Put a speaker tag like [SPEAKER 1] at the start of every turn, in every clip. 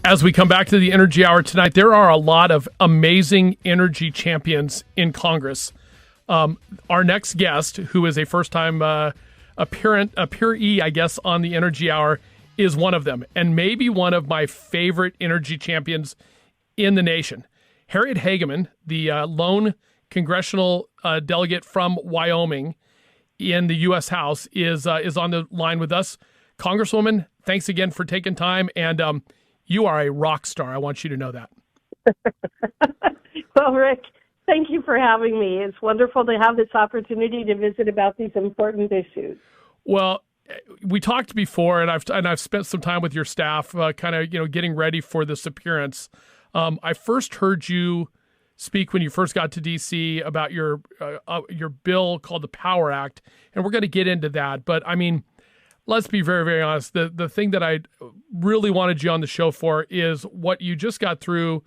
[SPEAKER 1] As we come back to the Energy Hour tonight, there are a lot of amazing energy champions in Congress. Our next guest, who is a first-time appearee, I guess, on the Energy Hour, is one of them, and maybe one of my favorite energy champions in the nation. Harriet Hageman, the lone congressional delegate from Wyoming in the U.S. House, is on the line with us. Congresswoman, thanks again for taking time, and you are a rock star. I want you to know that.
[SPEAKER 2] Well, Rick, thank you for having me. It's wonderful to have this opportunity to visit about these important issues.
[SPEAKER 1] Well, we talked before, and I've spent some time with your staff, getting ready for this appearance. I first heard you speak when you first got to D.C. about your bill called the Power Act, and we're going to get into that. But I mean, let's be very, very honest. The thing that I really wanted you on the show for is what you just got through,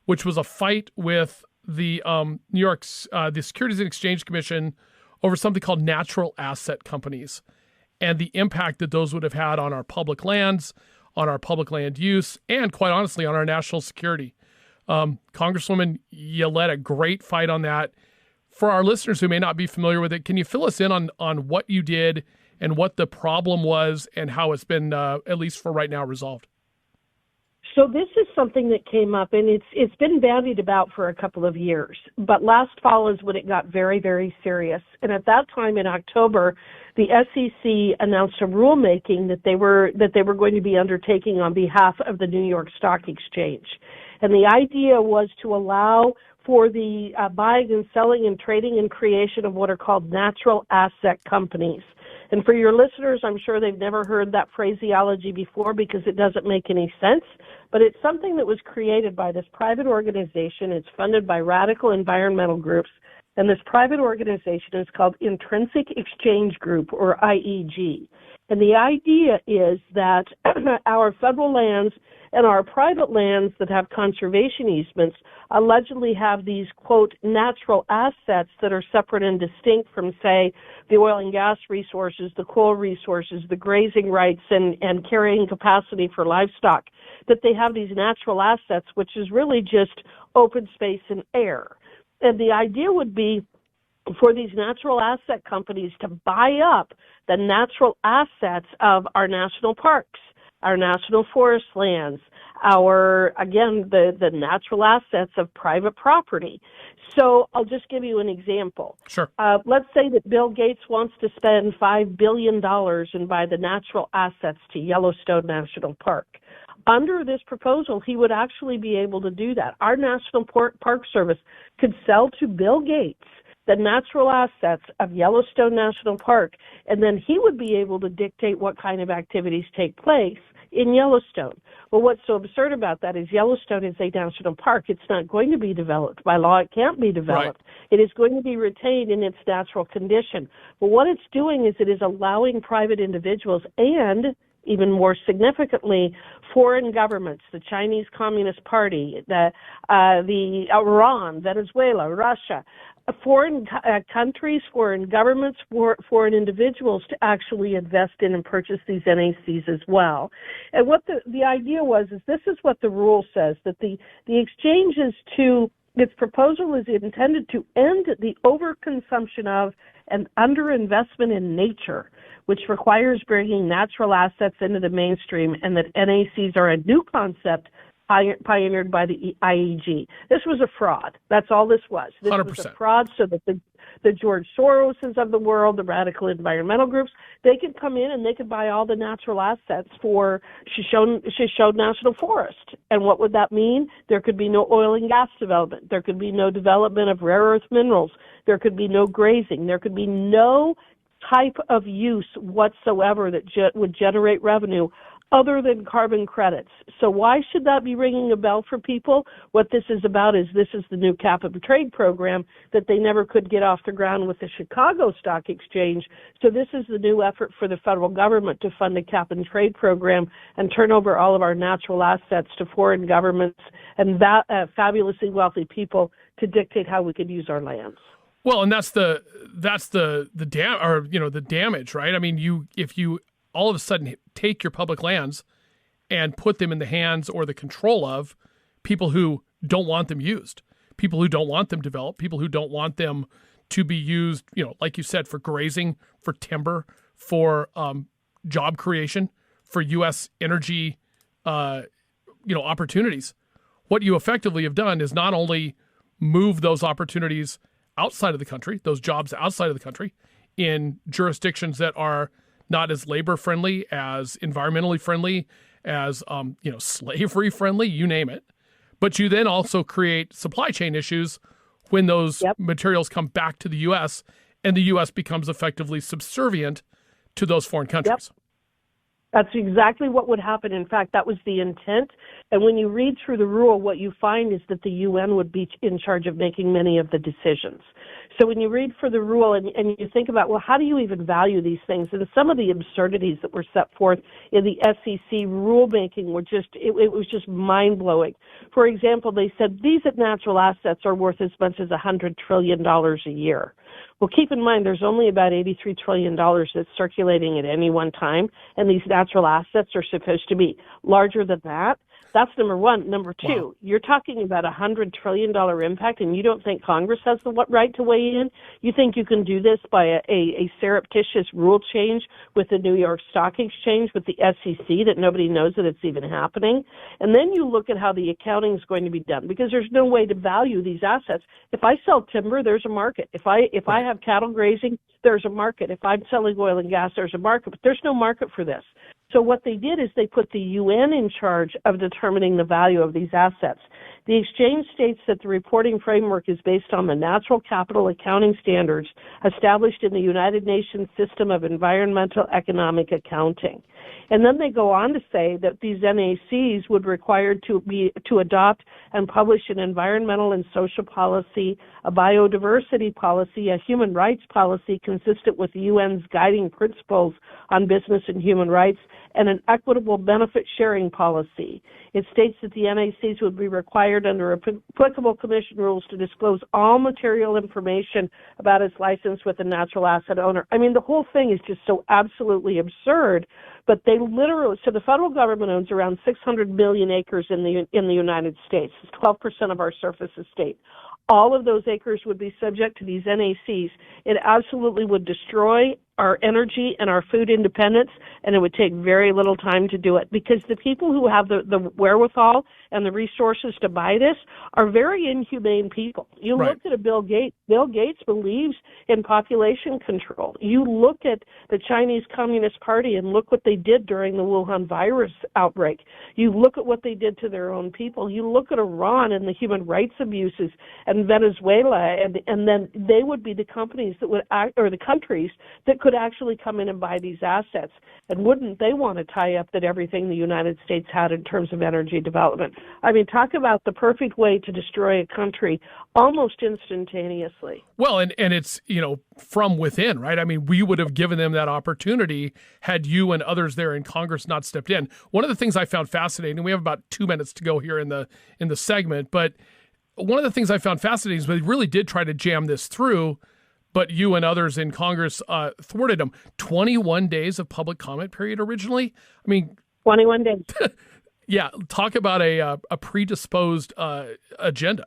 [SPEAKER 1] which was a fight with the New York's the Securities and Exchange Commission over something called natural asset companies and the impact that those would have had on our public lands, on our public land use, and quite honestly, on our national security. Congresswoman, you led a great fight on that. For our listeners who may not be familiar with it, can you fill us in on what you did and what the problem was and how it's been, at least for right now, resolved?
[SPEAKER 2] So this is something that came up, and it's been bandied about for a couple of years. But last fall is when it got very, very serious. And at that time in October, the SEC announced a rulemaking that they were going to be undertaking on behalf of the New York Stock Exchange. And the idea was to allow for the buying and selling and trading and creation of what are called natural asset companies. And for your listeners, I'm sure they've never heard that phraseology before because it doesn't make any sense, but it's something that was created by this private organization. It's funded by radical environmental groups, and this private organization is called Intrinsic Exchange Group, or IEG. And the idea is that our federal lands and our private lands that have conservation easements allegedly have these, quote, natural assets that are separate and distinct from, say, the oil and gas resources, the coal resources, the grazing rights, and carrying capacity for livestock, that they have these natural assets, which is really just open space and air. And the idea would be for these natural asset companies to buy up the natural assets of our national parks, our national forest lands, the natural assets of private property. So I'll just give you an example.
[SPEAKER 1] Sure.
[SPEAKER 2] Let's say that Bill Gates wants to spend $5 billion and buy the natural assets to Yellowstone National Park. Under this proposal, he would actually be able to do that. Our National Park Service could sell to Bill Gates the natural assets of Yellowstone National Park, and then he would be able to dictate what kind of activities take place in Yellowstone. Well, what's so absurd about that is Yellowstone is a national park. It's not going to be developed. By law, it can't be developed. Right. It is going to be retained in its natural condition. But what it's doing is it is allowing private individuals and, even more significantly, foreign governments, the Chinese Communist Party, the Iran, Venezuela, Russia, foreign countries, foreign governments, foreign individuals to actually invest in and purchase these NACs as well. And what the idea was is this is what the rule says, that the exchange is its proposal is intended to end the overconsumption of and underinvestment in nature, which requires bringing natural assets into the mainstream, and that NACs are a new concept pioneered by the IEG. This was a fraud. That's all this was. This
[SPEAKER 1] 100%.
[SPEAKER 2] was a fraud so that the George Soroses of the world, the radical environmental groups, they could come in and they could buy all the natural assets for Shoshone National Forest. And what would that mean? There could be no oil and gas development. There could be no development of rare earth minerals. There could be no grazing. There could be no type of use whatsoever that would generate revenue other than carbon credits. So why should that be ringing a bell for people? What this is about is this is the new cap and trade program that they never could get off the ground with the Chicago Stock Exchange. So this is the new effort for the federal government to fund a cap and trade program and turn over all of our natural assets to foreign governments and fabulously wealthy people to dictate how we could use our lands.
[SPEAKER 1] Well, and that's the damage, right? I mean, if you all of a sudden take your public lands and put them in the hands or the control of people who don't want them used, people who don't want them developed, people who don't want them to be used, like you said, for grazing, for timber, for job creation, for U.S. energy, opportunities. What you effectively have done is not only move those opportunities outside of the country, those jobs outside of the country, in jurisdictions that are not as labor friendly, as environmentally friendly, as slavery friendly, you name it. But you then also create supply chain issues when those materials come back to the U.S. and the U.S. becomes effectively subservient to those foreign countries.
[SPEAKER 2] Yep. That's exactly what would happen. In fact, that was the intent. And when you read through the rule, what you find is that the UN would be in charge of making many of the decisions. So when you read for the rule and you think about, well, how do you even value these things? And some of the absurdities that were set forth in the SEC rulemaking were it was just mind-blowing. For example, they said these natural assets are worth as much as $100 trillion a year. Well, keep in mind, there's only about $83 trillion that's circulating at any one time, and these natural assets are supposed to be larger than that. That's number one. Number two, You're talking about $100 trillion impact, and you don't think Congress has the right to weigh in? You think you can do this by a surreptitious rule change with the New York Stock Exchange, with the SEC, that nobody knows that it's even happening? And then you look at how the accounting is going to be done, because there's no way to value these assets. If I sell timber, there's a market. If I have cattle grazing, there's a market. If I'm selling oil and gas, there's a market. But there's no market for this. So what they did is they put the UN in charge of determining the value of these assets. The exchange states that the reporting framework is based on the natural capital accounting standards established in the United Nations System of Environmental Economic Accounting. And then they go on to say that these NACs would require to adopt and publish an environmental and social policy, a biodiversity policy, a human rights policy consistent with the UN's guiding principles on business and human rights, and an equitable benefit sharing policy. It states that the NACs would be required under applicable commission rules to disclose all material information about its license with a natural asset owner. I mean, the whole thing is just so absolutely absurd. But they literally, so the federal government owns around 600 million acres in the United States. It's 12% of our surface estate. All of those acres would be subject to these NACs. It absolutely would destroy our energy and our food independence, and it would take very little time to do it, because the people who have the wherewithal and the resources to buy this are very inhumane people. You look at Bill Gates. Bill Gates believes in population control. You look at the Chinese Communist Party and look what they did during the Wuhan virus outbreak. You look at what they did to their own people. You look at Iran and the human rights abuses, and Venezuela, and then they would be the companies that would act, or the countries that could actually come in and buy these assets. And wouldn't they want to tie up that everything the United States had in terms of energy development? I mean, talk about the perfect way to destroy a country almost instantaneously.
[SPEAKER 1] Well, and it's, from within, right? I mean, we would have given them that opportunity had you and others there in Congress not stepped in. One of the things I found fascinating, we have about 2 minutes to go here in the segment, but one of the things I found fascinating is they really did try to jam this through, but you and others in Congress thwarted them. 21 days of public comment period originally. I mean,
[SPEAKER 2] 21 days.
[SPEAKER 1] Yeah, talk about a predisposed agenda.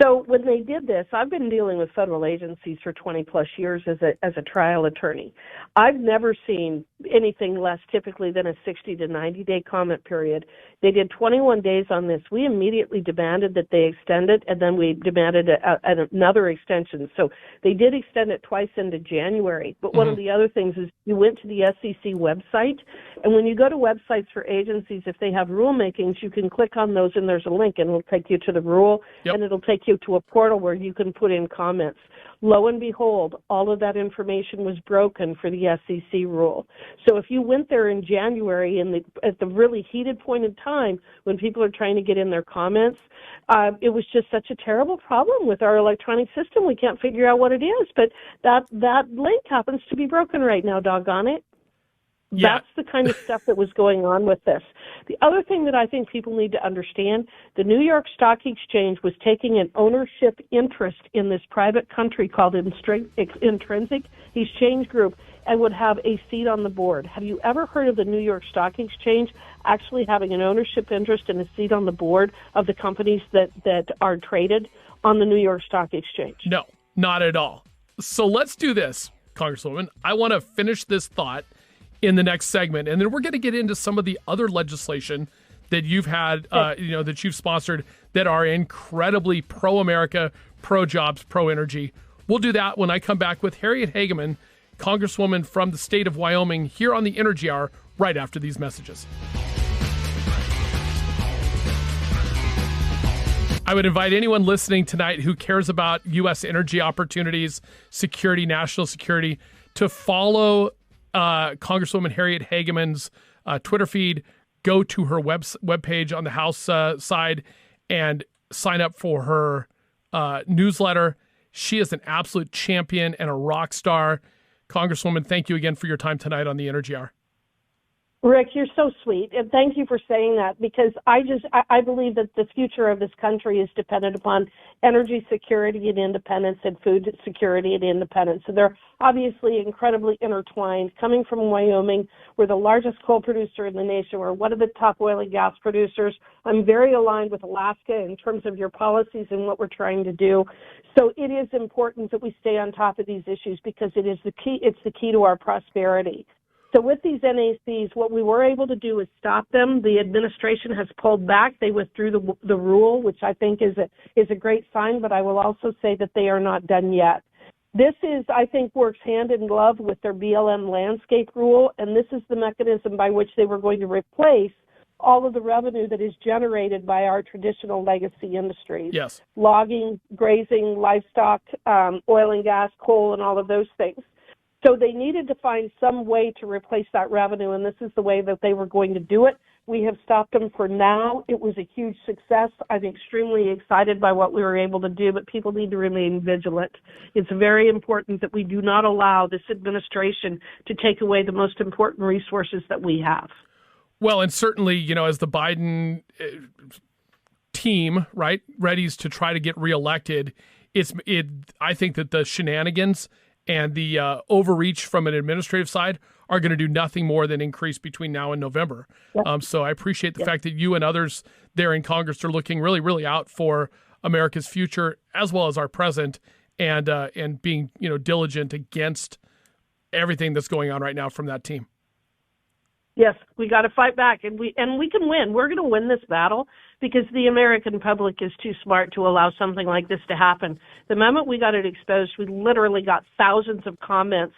[SPEAKER 2] So when they did this, I've been dealing with federal agencies for 20 plus years as a trial attorney. I've never seen anything less typically than a 60 to 90 day comment period. They did 21 days on this. We immediately demanded that they extend it, and then we demanded another extension. So they did extend it twice into January. But one of the other things is you went to the SEC website, and when you go to websites for agencies, if they have rulemakings, you can click on those, and there's a link, and it'll take you to the rule, and it'll take you to a portal where you can put in comments. Lo and behold, all of that information was broken for the SEC rule. So if you went there in January at the really heated point in time when people are trying to get in their comments, it was just such a terrible problem with our electronic system. We can't figure out what it is, but that link happens to be broken right now, doggone it.
[SPEAKER 1] Yeah.
[SPEAKER 2] That's the kind of stuff that was going on with this. The other thing that I think people need to understand, the New York Stock Exchange was taking an ownership interest in this private country called Intrinsic Exchange Group. and would have a seat on the board. Have you ever heard of the New York Stock Exchange actually having an ownership interest and a seat on the board of the companies that are traded on the New York Stock Exchange?
[SPEAKER 1] No, not at all. So let's do this, Congresswoman. I want to finish this thought in the next segment, and then we're going to get into some of the other legislation that you've had, that you've sponsored that are incredibly pro-America, pro-jobs, pro-energy. We'll do that when I come back with Harriet Hageman, Congresswoman from the state of Wyoming, here on the Energy Hour, right after these messages. I would invite anyone listening tonight who cares about U.S. energy opportunities, security, national security, to follow Congresswoman Harriet Hageman's Twitter feed. Go to her webpage on the House side and sign up for her newsletter. She is an absolute champion and a rock star. Congresswoman, thank you again for your time tonight on the Energy Hour.
[SPEAKER 2] Rick, you're so sweet, and thank you for saying that, because I believe that the future of this country is dependent upon energy security and independence and food security and independence. So they're obviously incredibly intertwined. Coming from Wyoming, we're the largest coal producer in the nation. We're one of the top oil and gas producers. I'm very aligned with Alaska in terms of your policies and what we're trying to do. So it is important that we stay on top of these issues, because it is the key. It's the key to our prosperity. So with these NACs, what we were able to do is stop them. The administration has pulled back. They withdrew the rule, which I think is a great sign, but I will also say that they are not done yet. This I think, works hand in glove with their BLM landscape rule, and this is the mechanism by which they were going to replace all of the revenue that is generated by our traditional legacy industries.
[SPEAKER 1] Yes.
[SPEAKER 2] Logging, grazing, livestock, oil and gas, coal, and all of those things. So they needed to find some way to replace that revenue, and this is the way that they were going to do it. We have stopped them for now. It was a huge success. I'm extremely excited by what we were able to do, but people need to remain vigilant. It's very important that we do not allow this administration to take away the most important resources that we have.
[SPEAKER 1] Well, and certainly, as the Biden team, right, readies to try to get reelected, I think that the shenanigans and the overreach from an administrative side are going to do nothing more than increase between now and November. Yep. So I appreciate the fact that you and others there in Congress are looking really, really out for America's future as well as our present, and being diligent against everything that's going on right now from that team.
[SPEAKER 2] Yes, we got to fight back, and we can win. We're going to win this battle, because the American public is too smart to allow something like this to happen. The moment we got it exposed, we literally got thousands of comments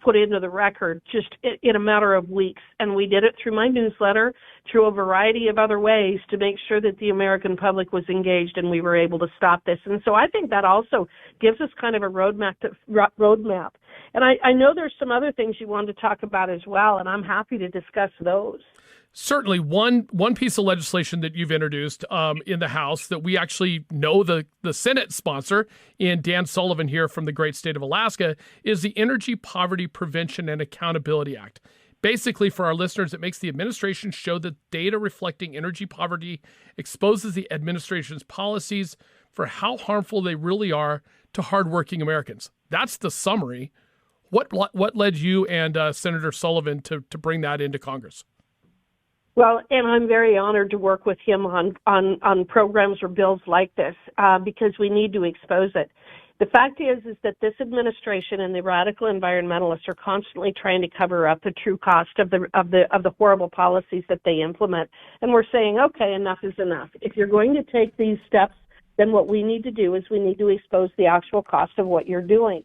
[SPEAKER 2] put into the record just in a matter of weeks, and we did it through my newsletter, through a variety of other ways to make sure that the American public was engaged, and we were able to stop this. And so I think that also gives us kind of a roadmap. And I know there's some other things you wanted to talk about as well, and I'm happy to discuss those.
[SPEAKER 1] Certainly, one piece of legislation that you've introduced in the House that we actually know the Senate sponsor in Dan Sullivan here from the great state of Alaska is the Energy Poverty Prevention and Accountability Act. Basically, for our listeners, it makes the administration show that data reflecting energy poverty exposes the administration's policies for how harmful they really are to hardworking Americans. That's the summary. What led you and Senator Sullivan to bring that into Congress?
[SPEAKER 2] Well, and I'm very honored to work with him on programs or bills like this, because we need to expose it. The fact is that this administration and the radical environmentalists are constantly trying to cover up the true cost of the horrible policies that they implement. And we're saying, okay, enough is enough. If you're going to take these steps, then what we need to do is we need to expose the actual cost of what you're doing.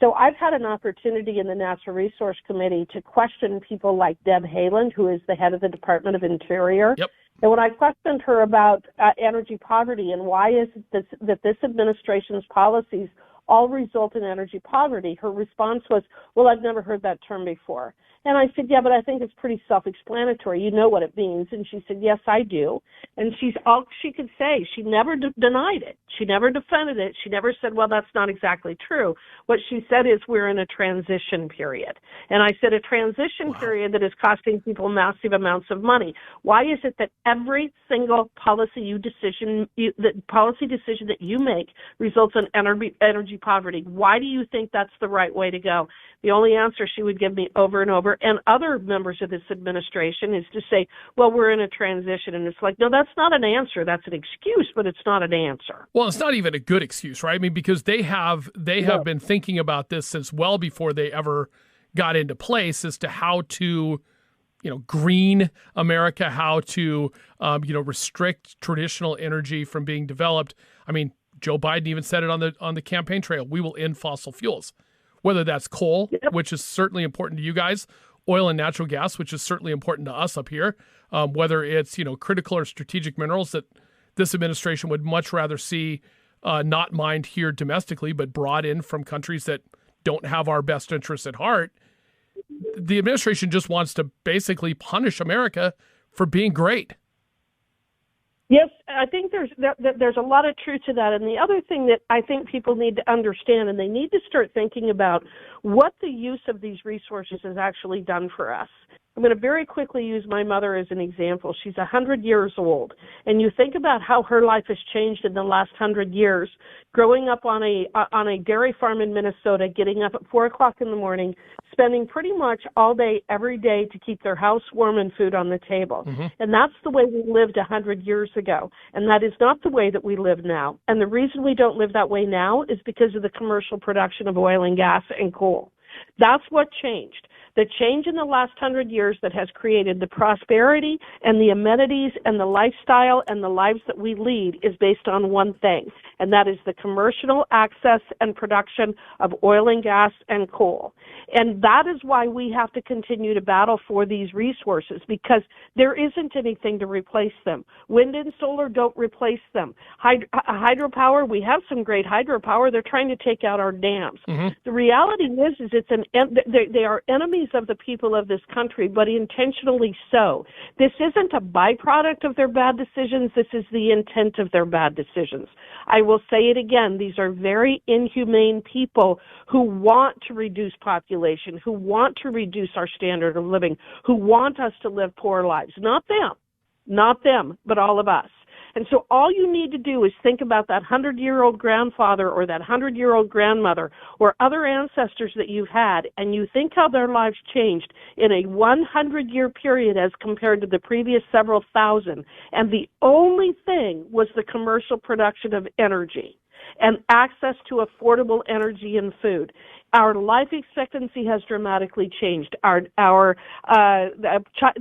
[SPEAKER 2] So I've had an opportunity in the Natural Resource Committee to question people like Deb Haaland, who is the head of the Department of Interior. Yep. And when I questioned her about energy poverty and why is it that this administration's policies all result in energy poverty, her response was, well, I've never heard that term before. And I said, yeah, but I think it's pretty self-explanatory. You know what it means. And she said, yes, I do. And she's all she could say. She never denied it. She never defended it. She never said, well, that's not exactly true. What she said is we're in a transition period. And I said, a transition period that is costing people massive amounts of money. Why is it that every single policy decision that you make results in energy poverty? Why do you think that's the right way to go? The only answer she would give me over and over, and other members of this administration, is to say, well, we're in a transition. And it's like, no, that's not an answer. That's an excuse, but it's not an answer.
[SPEAKER 1] Well, it's not even a good excuse, right? I mean, because they have been thinking about this since well before they ever got into place as to how to, green America, how to, restrict traditional energy from being developed. I mean, Joe Biden even said it on the campaign trail. We will end fossil fuels, whether that's coal, which is certainly important to you guys, oil and natural gas, which is certainly important to us up here, whether it's, critical or strategic minerals that this administration would much rather see not mined here domestically, but brought in from countries that don't have our best interests at heart. The administration just wants to basically punish America for being great.
[SPEAKER 2] Yes, I think there's a lot of truth to that. And the other thing that I think people need to understand, and they need to start thinking about what the use of these resources has actually done for us. I'm going to very quickly use my mother as an example. She's 100 years old, and you think about how her life has changed in the last 100 years. Growing up on a dairy farm in Minnesota, getting up at 4 o'clock in the morning, spending pretty much all day, every day to keep their house warm and food on the table. Mm-hmm. And that's the way we lived 100 years ago. And that is not the way that we live now. And the reason we don't live that way now is because of the commercial production of oil and gas and coal. That's what changed. The change in the last 100 years that has created the prosperity and the amenities and the lifestyle and the lives that we lead is based on one thing, and that is the commercial access and production of oil and gas and coal. And that is why we have to continue to battle for these resources, because there isn't anything to replace them. Wind and solar don't replace them. Hydropower, we have some great hydropower. They're trying to take out our dams. Mm-hmm. The reality is they are enemies of the people of this country, but intentionally so. This isn't a byproduct of their bad decisions. This is the intent of their bad decisions. I will say it again. These are very inhumane people who want to reduce population, who want to reduce our standard of living, who want us to live poor lives. Not them, but all of us. And so all you need to do is think about that 100-year-old grandfather or that 100-year-old grandmother or other ancestors that you've had, and you think how their lives changed in a 100-year period as compared to the previous several thousand. And the only thing was the commercial production of energy and access to affordable energy and food. Our life expectancy has dramatically changed. The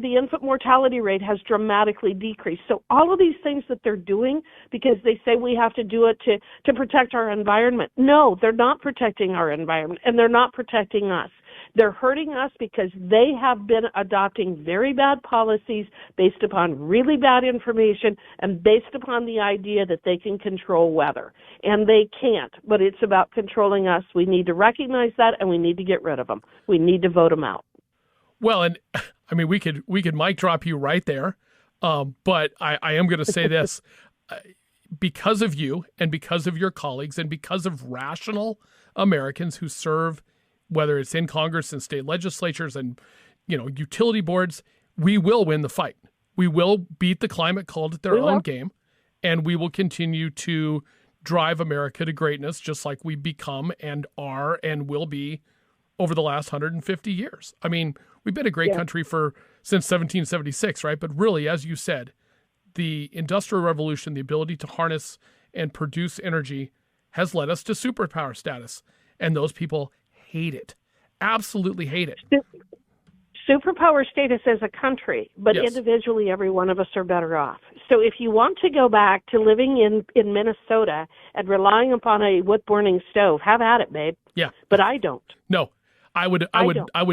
[SPEAKER 2] infant mortality rate has dramatically decreased. So all of these things that they're doing, because they say we have to do it to protect our environment. No, they're not protecting our environment, and they're not protecting us. They're hurting us because they have been adopting very bad policies based upon really bad information and based upon the idea that they can control weather. And they can't, but it's about controlling us. We need to recognize that, and we need to get rid of them. We need to vote them out.
[SPEAKER 1] Well, and I mean, we could mic drop you right there, but I am going to say this. Because of you and because of your colleagues and because of rational Americans who serve, whether it's in Congress and state legislatures and, utility boards, we will win the fight. We will beat the climate called at their own game, and we will continue to drive America to greatness just like we become and are and will be over the last 150 years. I mean, we've been a great country since 1776, right? But really, as you said, the Industrial Revolution, the ability to harness and produce energy has led us to superpower status. And those people hate it, absolutely hate it.
[SPEAKER 2] Superpower status as a country, but individually, every one of us are better off. So if you want to go back to living in Minnesota and relying upon a wood-burning stove, have at it, babe.
[SPEAKER 1] Yeah.
[SPEAKER 2] But I don't.
[SPEAKER 1] No, I would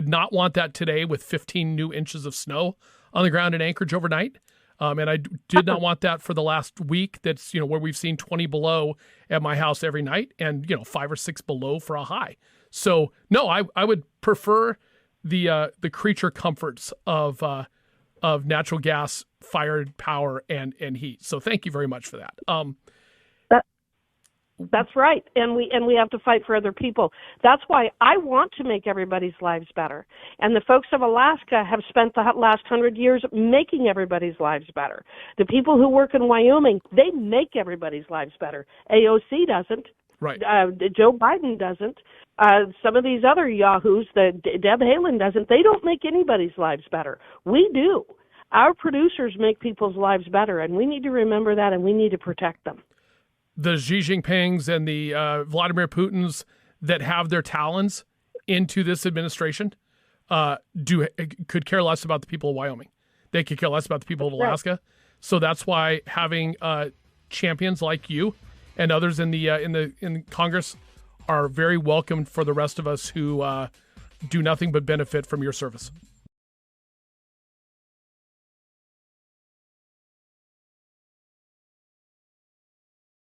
[SPEAKER 1] not want that today with 15 new inches of snow on the ground in Anchorage overnight. And I did not want that for the last week. That's, where we've seen 20 below at my house every night and, 5 or 6 below for a high. So no, I would prefer the creature comforts of natural gas fired power and heat. So thank you very much for that.
[SPEAKER 2] That's right, and we have to fight for other people. That's why I want to make everybody's lives better. And the folks of Alaska have spent the last 100 years making everybody's lives better. The people who work in Wyoming, they make everybody's lives better. AOC doesn't.
[SPEAKER 1] Right.
[SPEAKER 2] Joe Biden doesn't. Some of these other yahoos, Deb Haaland doesn't. They don't make anybody's lives better. We do. Our producers make people's lives better, and we need to remember that, and we need to protect them.
[SPEAKER 1] The Xi Jinpings and the Vladimir Putins that have their talons into this administration could care less about the people of Wyoming. They could care less about the people of Alaska. Right. So that's why having champions like you and others in Congress are very welcomed for the rest of us who do nothing but benefit from your service.